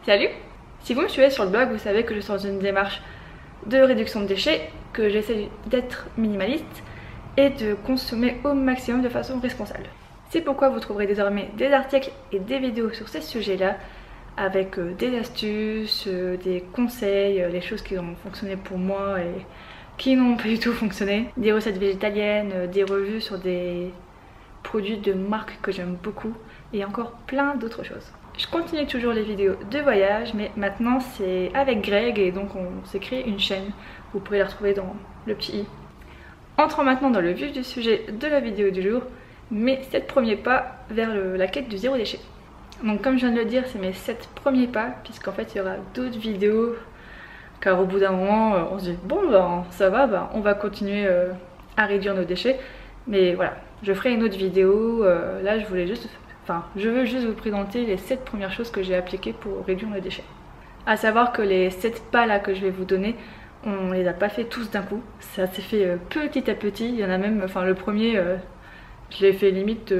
Salut! Si vous me suivez sur le blog, vous savez que je suis dans une démarche de réduction de déchets, que j'essaie d'être minimaliste et de consommer au maximum de façon responsable. C'est pourquoi vous trouverez désormais des articles et des vidéos sur ces sujets-là, avec des astuces, des conseils, les choses qui ont fonctionné pour moi et qui n'ont pas du tout fonctionné, des recettes végétaliennes, des revues sur des produits de marques que j'aime beaucoup et encore plein d'autres choses. Je continue toujours les vidéos de voyage, mais maintenant c'est avec Greg et donc on s'est créé une chaîne. Vous pourrez la retrouver dans le petit i. Entrons maintenant dans le vif du sujet de la vidéo du jour, mes 7 premiers pas vers la quête du zéro déchet. Donc comme je viens de le dire, c'est mes 7 premiers pas, puisqu'en fait il y aura d'autres vidéos, car au bout d'un moment on se dit bon ben ça va, on va continuer à réduire nos déchets. Mais voilà, je ferai une autre vidéo, là je veux juste vous présenter les 7 premières choses que j'ai appliquées pour réduire nos déchets. A savoir que les 7 pas là que je vais vous donner, on les a pas fait tous d'un coup, ça s'est fait petit à petit. Il y en a même, le premier, je l'ai fait limite,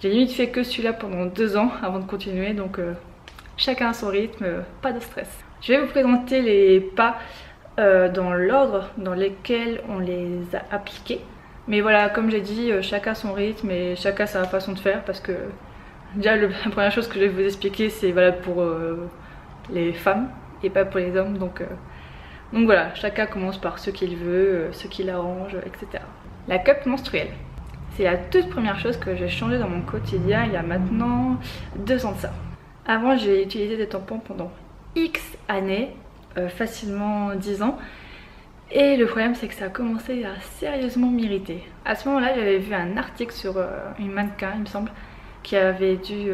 j'ai limite fait que celui-là pendant 2 ans avant de continuer, donc chacun à son rythme, pas de stress. Je vais vous présenter les pas dans l'ordre dans lequel on les a appliqués. Mais voilà, comme j'ai dit, chacun son rythme et chacun sa façon de faire, parce que déjà la première chose que je vais vous expliquer c'est valable pour les femmes et pas pour les hommes, donc voilà, chacun commence par ce qu'il veut, ce qui l'arrange, etc. La cup menstruelle, c'est la toute première chose que j'ai changé dans mon quotidien il y a maintenant 2 ans de ça. Avant j'ai utilisé des tampons pendant X années, facilement 10 ans. Et le problème c'est que ça a commencé à sérieusement m'irriter. À ce moment là j'avais vu un article sur une mannequin il me semble, qui avait dû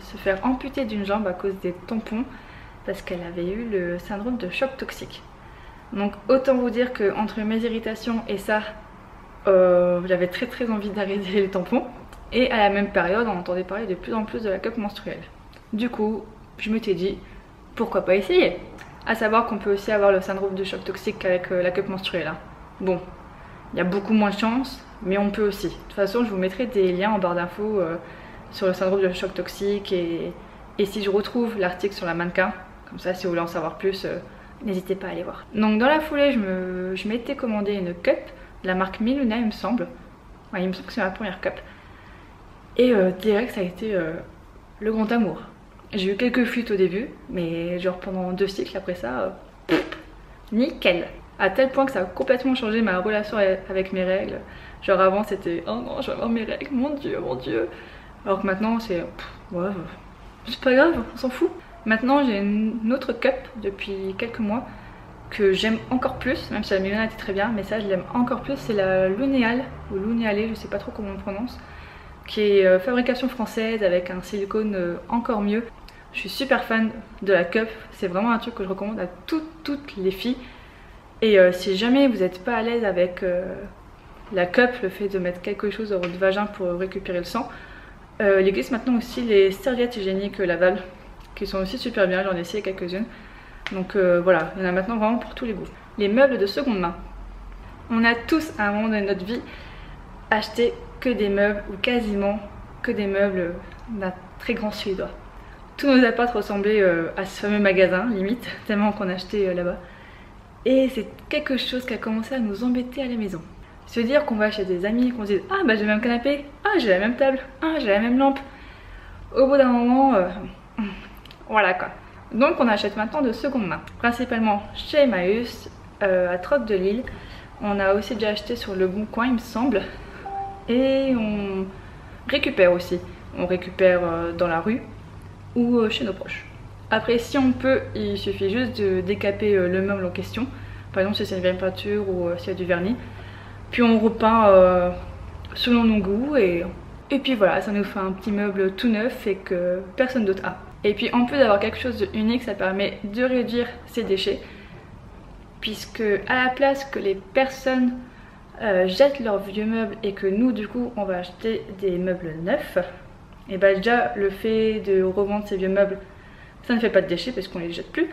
se faire amputer d'une jambe à cause des tampons parce qu'elle avait eu le syndrome de choc toxique. Donc autant vous dire que entre mes irritations et ça, j'avais très envie d'arrêter les tampons. Et à la même période on entendait parler de plus en plus de la cup menstruelle. Du coup je m'étais dit pourquoi pas essayer. À savoir qu'on peut aussi avoir le syndrome de choc toxique avec la cup menstruelle. Bon, il y a beaucoup moins de chance, mais on peut aussi. De toute façon, je vous mettrai des liens en barre d'infos sur le syndrome de choc toxique et si je retrouve l'article sur la mannequin, comme ça si vous voulez en savoir plus, n'hésitez pas à aller voir. Donc dans la foulée, je m'étais commandé une cup de la marque Miluna il me semble. Ouais, il me semble que c'est ma première cup. Et direct ça a été le grand amour. J'ai eu quelques fuites au début, mais genre pendant 2 cycles après ça, nickel. À tel point que ça a complètement changé ma relation avec mes règles. Genre avant c'était oh non je vais avoir mes règles, mon dieu. Alors que maintenant c'est ouais, c'est pas grave, on s'en fout. Maintenant j'ai une autre cup depuis quelques mois que j'aime encore plus, même si la Milana était très bien, mais ça je l'aime encore plus, c'est la Lunéal ou Lunéalé, je sais pas trop comment on prononce, qui est fabrication française avec un silicone encore mieux. Je suis super fan de la cup, c'est vraiment un truc que je recommande à toutes les filles. Et si jamais vous n'êtes pas à l'aise avec la cup, le fait de mettre quelque chose dans votre vagin pour récupérer le sang, il existe maintenant aussi les serviettes hygiéniques Laval, qui sont aussi super bien, j'en ai essayé quelques-unes. Donc voilà, il y en a maintenant vraiment pour tous les goûts. Les meubles de seconde main. On a tous à un moment de notre vie acheté que des meubles, ou quasiment que des meubles d'un très grand suédois. Tous nos apparts ressemblaient à ce fameux magasin, limite, tellement qu'on achetait là-bas. Et c'est quelque chose qui a commencé à nous embêter à la maison. Se dire qu'on va chez des amis, qu'on se dit ah bah j'ai le même canapé, ah j'ai la même table, ah j'ai la même lampe. Au bout d'un moment, voilà quoi. Donc on achète maintenant de seconde main, principalement chez Emmaüs, à Trotte de Lille. On a aussi déjà acheté sur Le Bon Coin il me semble. Et on récupère aussi, on récupère dans la rue ou chez nos proches. Après si on peut, il suffit juste de décaper le meuble en question, par exemple si c'est une vieille peinture ou s'il y a du vernis, puis on repeint selon nos goûts et puis voilà, ça nous fait un petit meuble tout neuf et que personne d'autre a. Et puis en plus d'avoir quelque chose d'unique, ça permet de réduire ses déchets, puisque à la place que les personnes jettent leurs vieux meubles et que nous du coup on va acheter des meubles neufs, et bah déjà le fait de revendre ces vieux meubles, ça ne fait pas de déchets parce qu'on les jette plus,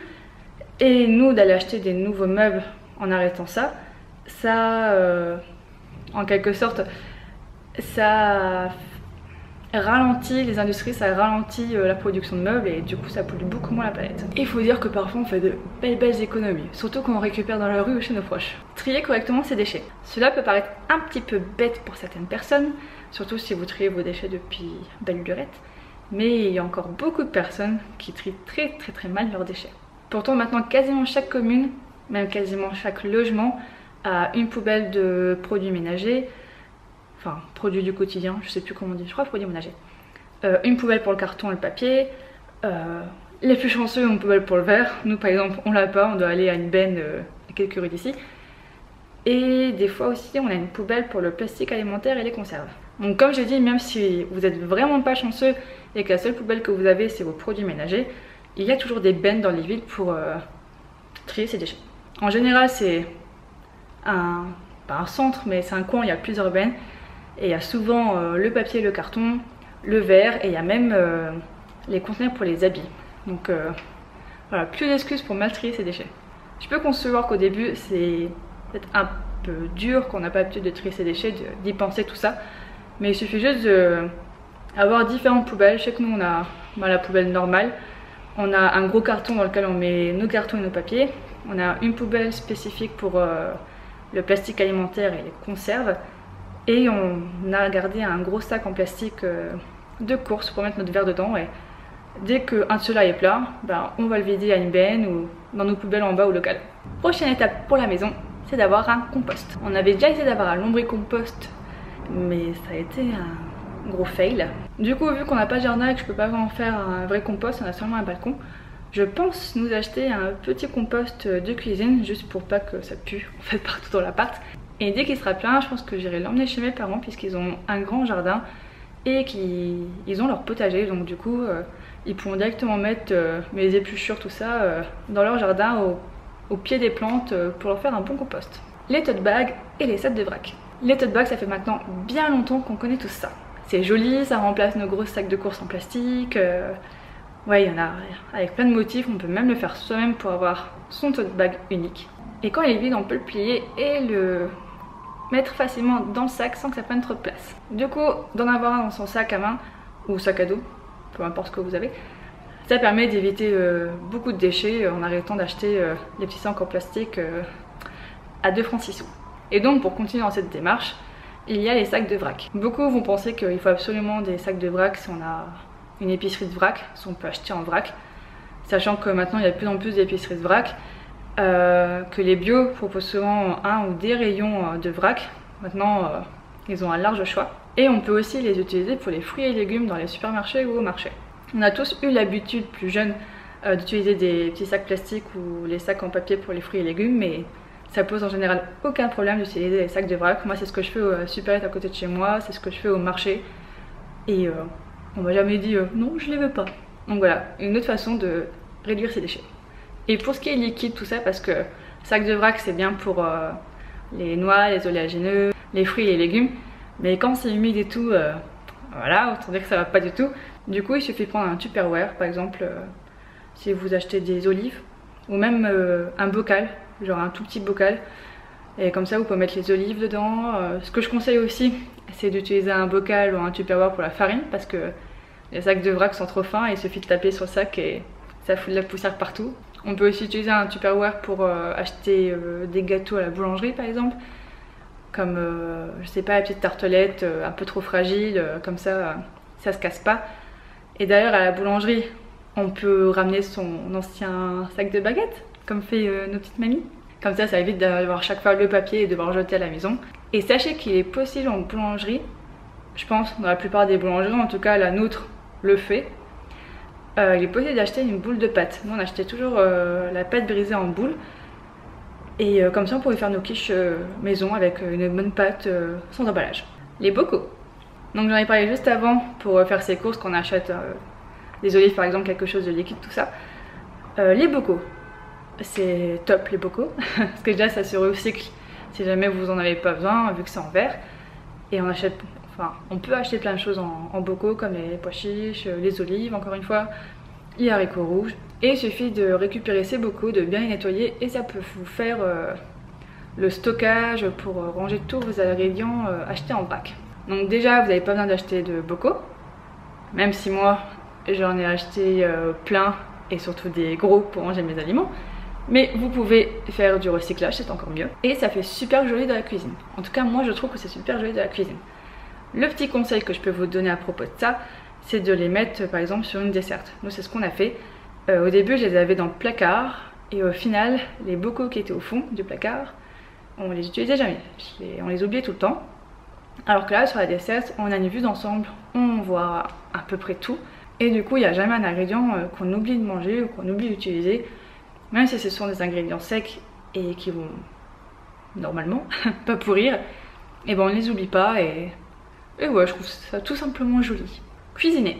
et nous d'aller acheter des nouveaux meubles en arrêtant ça, en quelque sorte ça ralentit les industries, ça ralentit la production de meubles et du coup ça pollue beaucoup moins la planète. Il faut dire que parfois on fait de belles économies, surtout quand on récupère dans la rue ou chez nos proches. Trier correctement ses déchets. Cela peut paraître un petit peu bête pour certaines personnes, surtout si vous triez vos déchets depuis belle lurette, mais il y a encore beaucoup de personnes qui trient très mal leurs déchets. Pourtant maintenant quasiment chaque commune, même quasiment chaque logement a une poubelle de produits ménagers, enfin produits du quotidien, je sais plus comment on dit, je crois produits ménagers. Une poubelle pour le carton et le papier, les plus chanceux ont une poubelle pour le verre, nous par exemple on l'a pas, on doit aller à une benne à quelques rues d'ici. Et des fois aussi on a une poubelle pour le plastique alimentaire et les conserves. Donc comme j'ai dit, même si vous êtes vraiment pas chanceux et que la seule poubelle que vous avez c'est vos produits ménagers, il y a toujours des bennes dans les villes pour trier ces déchets. En général c'est pas un centre mais c'est un coin, il y a plusieurs bennes. Et il y a souvent le papier, le carton, le verre et il y a même les conteneurs pour les habits. Donc voilà, plus d'excuses pour mal trier ces déchets. Je peux concevoir qu'au début c'est peut-être un peu dur, qu'on n'a pas l'habitude de trier ses déchets, d'y penser tout ça. Mais il suffit juste d'avoir différentes poubelles. Je sais que nous on a la poubelle normale. On a un gros carton dans lequel on met nos cartons et nos papiers. On a une poubelle spécifique pour le plastique alimentaire et les conserves. Et on a gardé un gros sac en plastique de course pour mettre notre verre dedans. Et dès qu'un de ceux-là est plein, ben, on va le vider à une benne ou dans nos poubelles en bas au local. Prochaine étape pour la maison, c'est d'avoir un compost. On avait déjà essayé d'avoir un lombricompost, mais ça a été un gros fail. Du coup, vu qu'on n'a pas de jardin et que je peux pas vraiment faire un vrai compost, on a seulement un balcon, je pense nous acheter un petit compost de cuisine, juste pour pas que ça pue en fait partout dans l'appart. Et dès qu'il sera plein, je pense que j'irai l'emmener chez mes parents puisqu'ils ont un grand jardin et qu'ils ont leur potager. Donc du coup, ils pourront directement mettre mes épluchures, tout ça, dans leur jardin au pied des plantes pour leur faire un bon compost. Les tote bags et les sacs de vrac. Les tote bags, ça fait maintenant bien longtemps qu'on connaît tout ça. C'est joli, ça remplace nos gros sacs de course en plastique. Ouais, il y en a avec plein de motifs, on peut même le faire soi-même pour avoir son tote bag unique. Et quand il est vide, on peut le plier et le mettre facilement dans le sac sans que ça prenne trop de place. Du coup, d'en avoir un dans son sac à main ou sac à dos, peu importe ce que vous avez, ça permet d'éviter beaucoup de déchets en arrêtant d'acheter les petits sacs en plastique à 2 francs 6 sous. Et donc pour continuer dans cette démarche, il y a les sacs de vrac. Beaucoup vont penser qu'il faut absolument des sacs de vrac si on a une épicerie de vrac, si on peut acheter en vrac, sachant que maintenant il y a de plus en plus d'épiceries de vrac, que les bio proposent souvent un ou des rayons de vrac. Maintenant ils ont un large choix. Et on peut aussi les utiliser pour les fruits et légumes dans les supermarchés ou au marché. On a tous eu l'habitude plus jeune d'utiliser des petits sacs plastiques ou les sacs en papier pour les fruits et légumes, mais ça pose en général aucun problème d'utiliser les sacs de vrac. Moi c'est ce que je fais au Supérette à côté de chez moi, c'est ce que je fais au marché. Et on m'a jamais dit non je les veux pas. Donc voilà, une autre façon de réduire ses déchets. Et pour ce qui est liquide, tout ça, parce que sac de vrac c'est bien pour les noix, les oléagineux, les fruits et les légumes. Mais quand c'est humide et tout, voilà, autant dire que ça va pas du tout. Du coup il suffit de prendre un Tupperware par exemple, si vous achetez des olives, ou même un bocal, genre un tout petit bocal. Et comme ça vous pouvez mettre les olives dedans. Ce que je conseille aussi c'est d'utiliser un bocal ou un Tupperware pour la farine, parce que les sacs de vrac sont trop fins et il suffit de taper sur le sac et ça fout de la poussière partout. On peut aussi utiliser un Tupperware pour acheter des gâteaux à la boulangerie par exemple, comme je sais pas, la petite tartelette un peu trop fragile, comme ça ça se casse pas. Et d'ailleurs à la boulangerie on peut ramener son ancien sac de baguettes comme fait nos petites mamies. Comme ça évite d'avoir chaque fois le papier et de devoir jeter à la maison. Et sachez qu'il est possible en boulangerie, je pense dans la plupart des boulangeries, en tout cas la nôtre le fait, il est possible d'acheter une boule de pâte. Nous on achetait toujours la pâte brisée en boule. Et comme ça on pourrait faire nos quiches maison avec une bonne pâte sans emballage. Les bocaux. Donc j'en ai parlé juste avant pour faire ces courses qu'on achète des olives par exemple, quelque chose de liquide, tout ça. Les bocaux, c'est top les bocaux, parce que déjà ça se recycle si jamais vous en avez pas besoin vu que c'est en verre. Et on achète, enfin on peut acheter plein de choses en bocaux comme les pois chiches, les olives encore une fois, les haricots rouges. Et il suffit de récupérer ces bocaux, de bien les nettoyer et ça peut vous faire le stockage pour ranger tous vos ingrédients achetés en vrac. Donc déjà vous n'avez pas besoin d'acheter de bocaux, Même si moi j'en ai acheté plein et surtout des gros pour ranger mes aliments. Mais vous pouvez faire du recyclage, c'est encore mieux. Et ça fait super joli dans la cuisine. En tout cas moi je trouve que c'est super joli dans la cuisine. Le petit conseil que je peux vous donner à propos de ça, c'est de les mettre par exemple sur une desserte. Nous c'est ce qu'on a fait. Au début je les avais dans le placard et au final les bocaux qui étaient au fond du placard, on les utilisait jamais. On les oubliait tout le temps. Alors que là sur la desserte on a une vue d'ensemble, on voit à peu près tout. Et du coup il n'y a jamais un ingrédient qu'on oublie de manger ou qu'on oublie d'utiliser. Même si ce sont des ingrédients secs et qui vont normalement pas pourrir, et ben on ne les oublie pas et ouais, je trouve ça tout simplement joli. Cuisiner.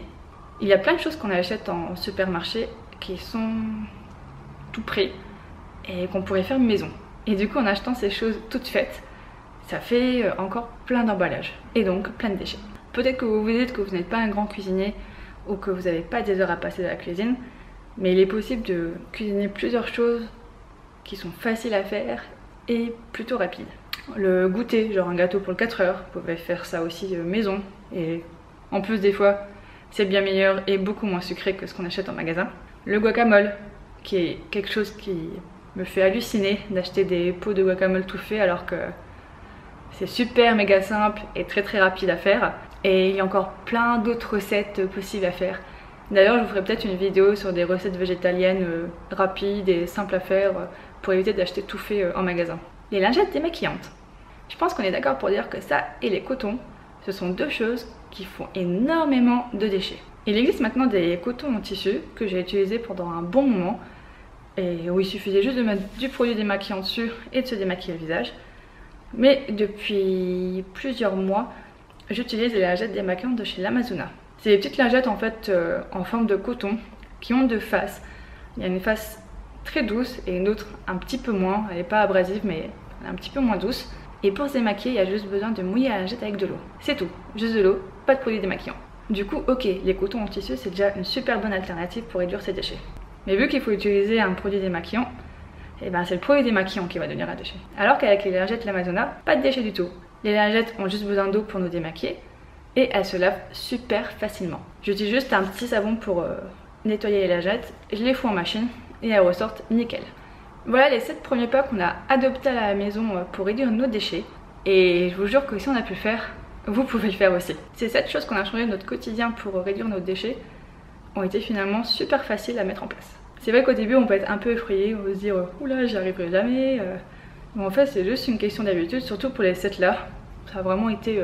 Il y a plein de choses qu'on achète en supermarché qui sont tout prêts et qu'on pourrait faire maison. Et du coup en achetant ces choses toutes faites, ça fait encore plein d'emballages et donc plein de déchets. Peut-être que vous vous dites que vous n'êtes pas un grand cuisinier ou que vous n'avez pas des heures à passer dans la cuisine, mais il est possible de cuisiner plusieurs choses qui sont faciles à faire et plutôt rapides. Le goûter, genre un gâteau pour le 4 heures, vous pouvez faire ça aussi maison. Et en plus des fois, c'est bien meilleur et beaucoup moins sucré que ce qu'on achète en magasin. Le guacamole, qui est quelque chose qui me fait halluciner d'acheter des pots de guacamole tout faits alors que c'est super méga simple et très rapide à faire. Et il y a encore plein d'autres recettes possibles à faire. D'ailleurs, je vous ferai peut-être une vidéo sur des recettes végétaliennes rapides et simples à faire pour éviter d'acheter tout fait en magasin. Les lingettes démaquillantes. Je pense qu'on est d'accord pour dire que ça et les cotons, ce sont deux choses qui font énormément de déchets. Il existe maintenant des cotons en tissu que j'ai utilisés pendant un bon moment et où il suffisait juste de mettre du produit démaquillant dessus et de se démaquiller le visage. Mais depuis plusieurs mois, j'utilise les lingettes démaquillantes de chez l'Amazona. C'est des petites lingettes en fait en forme de coton qui ont deux faces. Il y a une face très douce et une autre un petit peu moins. Elle n'est pas abrasive mais un petit peu moins douce. Et pour se démaquiller, il y a juste besoin de mouiller la lingette avec de l'eau. C'est tout, juste de l'eau, pas de produit démaquillant. Du coup, ok, les cotons en tissu c'est déjà une super bonne alternative pour réduire ses déchets. Mais vu qu'il faut utiliser un produit démaquillant, et ben c'est le produit démaquillant qui va devenir un déchet. Alors qu'avec les lingettes l'Amazona, pas de déchets du tout. Les lingettes ont juste besoin d'eau pour nous démaquiller et elles se lavent super facilement. J'utilise juste un petit savon pour nettoyer les lingettes, je les fous en machine et elles ressortent nickel. Voilà les 7 premiers pas qu'on a adoptés à la maison pour réduire nos déchets. Et je vous jure que si on a pu le faire, vous pouvez le faire aussi. Ces 7 choses qu'on a changé de notre quotidien pour réduire nos déchets ont été finalement super faciles à mettre en place. C'est vrai qu'au début on peut être un peu effrayé, on va se dire oula j'y arriverai jamais. Mais en fait c'est juste une question d'habitude, surtout pour les 7 là. Ça a vraiment été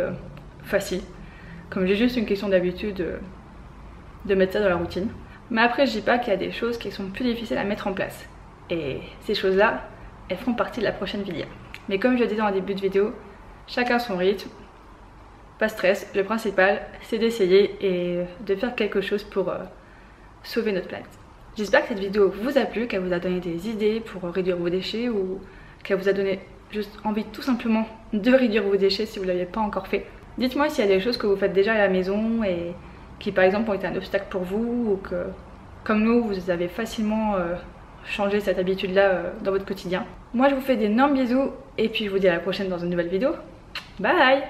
facile. Comme j'ai juste une question d'habitude de mettre ça dans la routine. Mais après je dis pas qu'il y a des choses qui sont plus difficiles à mettre en place. Et ces choses là, elles feront partie de la prochaine vidéo. Mais comme je le disais en début de vidéo, chacun son rythme. Pas de stress, le principal c'est d'essayer et de faire quelque chose pour sauver notre planète. J'espère que cette vidéo vous a plu, qu'elle vous a donné des idées pour réduire vos déchets ou qu'elle vous a donné juste envie tout simplement de réduire vos déchets si vous ne l'aviez pas encore fait. Dites-moi s'il y a des choses que vous faites déjà à la maison et qui par exemple ont été un obstacle pour vous ou que comme nous vous avez facilement changé cette habitude là dans votre quotidien. Moi je vous fais d'énormes bisous et puis je vous dis à la prochaine dans une nouvelle vidéo. Bye!